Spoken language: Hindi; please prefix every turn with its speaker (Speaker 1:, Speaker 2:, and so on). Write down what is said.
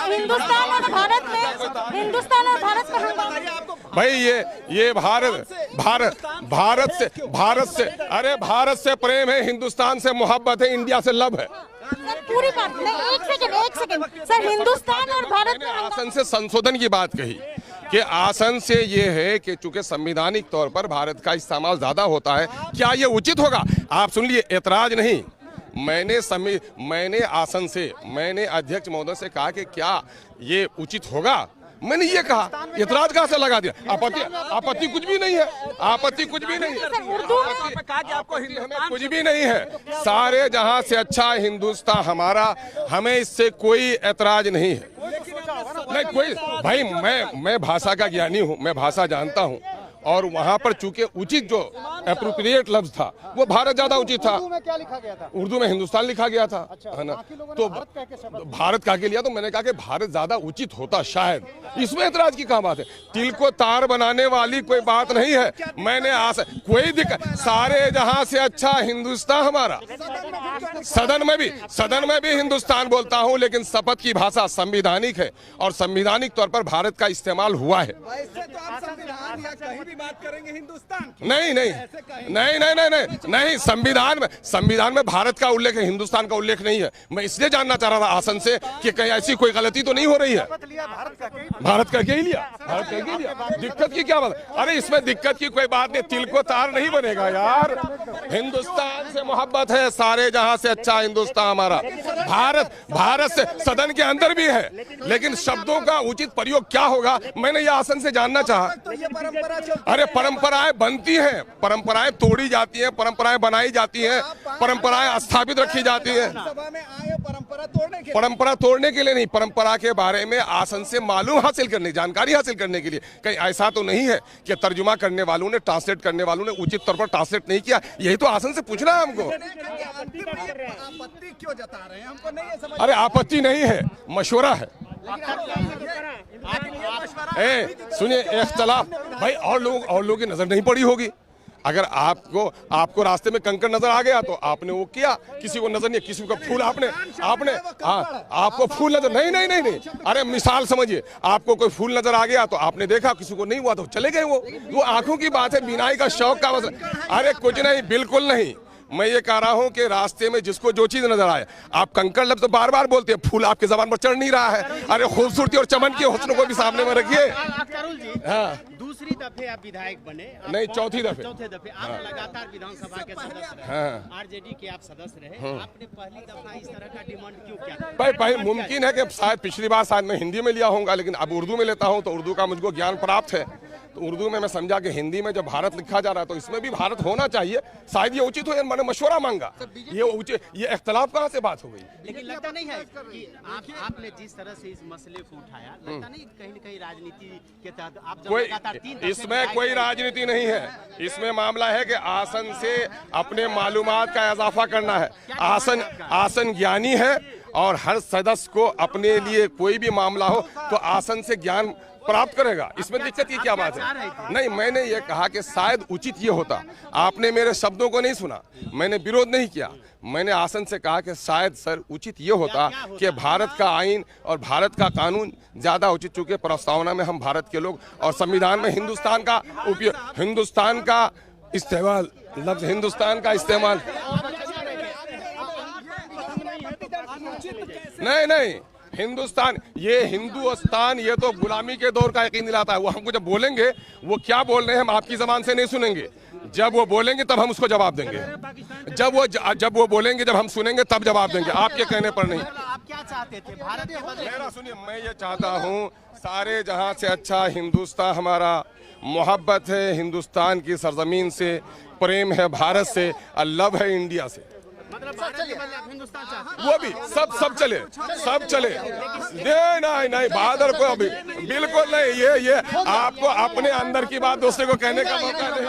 Speaker 1: हिंदुस्तान और भारत का हंगामा।
Speaker 2: भाई ये भारत से प्रेम है, हिंदुस्तान से मोहब्बत है, इंडिया से लव है।
Speaker 1: सर पूरी बात नहीं, एक सेकंड सर, हिंदुस्तान और भारत का
Speaker 2: आसन से संशोधन की बात कही कि आसन से ये है कि चूंकि संवैधानिक तौर पर भारत का इस्तेमाल ज्यादा होता है, क्या ये उचित होगा? आप सुन लिए, ऐतराज नहीं। मैंने आसन से, मैंने अध्यक्ष महोदय से कहा कि क्या ये उचित होगा, मैंने ये कहा। इतराज कहाँ से लगा दिया? आपत्ति कुछ भी नहीं है, आपत्ति कुछ भी नहीं है, कुछ भी नहीं है। सारे जहां से अच्छा हिंदुस्तान हमारा, हमें इससे कोई ऐतराज नहीं है। नहीं कोई, भाई मैं भाषा का ज्ञानी हूँ, मैं भाषा जानता हूँ, और वहां पर चूंकि उचित जो एप्रोप्रिएट लफ्ज था वो भारत ज्यादा उचित था।
Speaker 3: उर्दू में क्या लिखा गया था?
Speaker 2: उर्दू में हिंदुस्तान लिखा गया था, है ना? तो भारत कह के लिया, तो मैंने कहा कि भारत ज्यादा उचित होता शायद। इसमें ऐतराज की क्या बात है? तिल को तार बनाने वाली कोई बात नहीं है। मैंने कोई दिक्कत, सारे जहां से अच्छा हिंदुस्तान हमारा। सदन में भी हिंदुस्तान बोलता हूं, लेकिन शपथ की भाषा संवैधानिक है और संवैधानिक तौर पर भारत का इस्तेमाल हुआ है।
Speaker 4: बात करेंगे हिंदुस्तान की?
Speaker 2: नहीं, संविधान में भारत का उल्लेख है, हिंदुस्तान का उल्लेख नहीं है। मैं इसलिए जानना चाह रहा था आसन से कि कहीं ऐसी कोई गलती तो नहीं हो रही है। भारत का ही लिया, दिक्कत की क्या बात? अरे इसमें दिक्कत की कोई बात नहीं, तिल को तार नहीं बनेगा यार। हिंदुस्तान से मोहब्बत है, सारे जहां से अच्छा हिंदुस्तान हमारा। भारत से सदन के अंदर भी है, लेकिन शब्दों का उचित प्रयोग क्या होगा, मैंने यह आसन से जानना चाहा। अरे परंपराएं बनती हैं, परंपराएं तोड़ी जाती हैं, परंपराएं बनाई जाती हैं, परंपराएं स्थापित रखी जाती हैं। परंपरा तोड़ने के लिए नहीं, परंपरा के बारे में आसन से मालूम हासिल करने, जानकारी हासिल करने के लिए। कहीं ऐसा तो नहीं है कि तर्जुमा करने वालों ने, ट्रांसलेट करने वालों ने उचित तौर पर ट्रांसलेट नहीं किया। यही तो आसन से पूछना है हमको।
Speaker 4: आपत्ति क्यों जता रहे हैं? हमको नहीं समझ।
Speaker 2: अरे आपत्ति नहीं है, मशवरा है। सुनिए, इख्तलाफ भाई और लोगों की नजर नहीं पड़ी होगी। अगर आपको रास्ते में कंकड़ नजर आ गया तो आपने वो किया, किसी को नजर नहीं, किसी को फूल आपको फूल नजर नहीं। अरे मिसाल समझिए, आपको कोई फूल नजर आ गया तो आपने देखा, किसी को नहीं हुआ तो चले गए। वो आंखों की बात है, बिनाई का शौक का मसला। अरे कुछ नहीं, बिल्कुल नहीं। मैं ये कह रहा हूँ कि रास्ते में जिसको जो चीज नजर आए, आप कंकड़ लफ्ज तो बार बार बोलते हैं, फूल आपके जबान पर चढ़ नहीं रहा है। अरे खूबसूरती और चमन के हुस्न को भी सामने में रखिए। हाँ,
Speaker 3: दूसरी दफे आप विधायक बने?
Speaker 2: नहीं, चौथे दफे
Speaker 3: आप लगातार विधानसभा के सदस्य रहे, आरजेडी के आप सदस्य रहे। आपने पहली दफा इस तरह का डिमांड क्यों किया?
Speaker 2: भाई मुमकिन है कि शायद पिछली बार शायद मैं हिंदी में लिया होगा, लेकिन अब उर्दू में लेता हूँ तो उर्दू का मुझको ज्ञान प्राप्त है। तो उर्दू में मैं समझा कि हिंदी में जब भारत लिखा जा रहा है तो इसमें भी भारत होना चाहिए, शायद ये उचित हो। मैंने मशवरा मांगा, ये इख्तलाफ कहाँ से बात हो गई?
Speaker 3: लेकिन लगता नहीं है कि आपने जिस तरह से इस मसले को उठाया, लगता नहीं कहीं न कहीं राजनीति के तहत आप
Speaker 2: इसमें कोई राजनीति नहीं है। इसमें मामला है कि आसन से अपने मालूमात का इजाफा करना है। आसन ज्ञानी है और हर सदस्य को अपने लिए कोई भी मामला हो तो आसन से ज्ञान प्राप्त करेगा। इसमें दिक्कत की क्या बात है? नहीं, मैंने ये कहा कि शायद उचित ये होता। आपने मेरे शब्दों को नहीं सुना, मैंने विरोध नहीं किया। मैंने आसन से कहा कि शायद सर उचित ये होता कि भारत का आईन और भारत का कानून ज्यादा उचित, चूंकि प्रस्तावना में हम भारत के लोग और संविधान में हिंदुस्तान का उपयोग, हिंदुस्तान का इस्तेमाल, लफ्ज हिंदुस्तान का इस्तेमाल नहीं, हिंदुस्तान, ये हिंदुस्तान, ये तो गुलामी के दौर का यकीन दिलाता है। वो हमको जब बोलेंगे, वो क्या बोल रहे हैं हम आपकी जबान से नहीं सुनेंगे। जब वो बोलेंगे तब हम उसको जवाब देंगे। जब वो बोलेंगे, जब हम सुनेंगे तब जवाब देंगे, आपके कहने पर नहीं।
Speaker 3: आप क्या चाहते थे भारत के बदले?
Speaker 2: मेरा सुनिए, मैं ये चाहता हूँ सारे जहां से अच्छा हिंदुस्तान हमारा, मोहब्बत है हिंदुस्तान की सरजमीन से, प्रेम है भारत से, और लव है इंडिया से। वो भी सब चले। नहीं, बहादुर को अभी बिल्कुल नहीं। ये आपको अपने अंदर की बात दूसरे को कहने का मौका नहीं।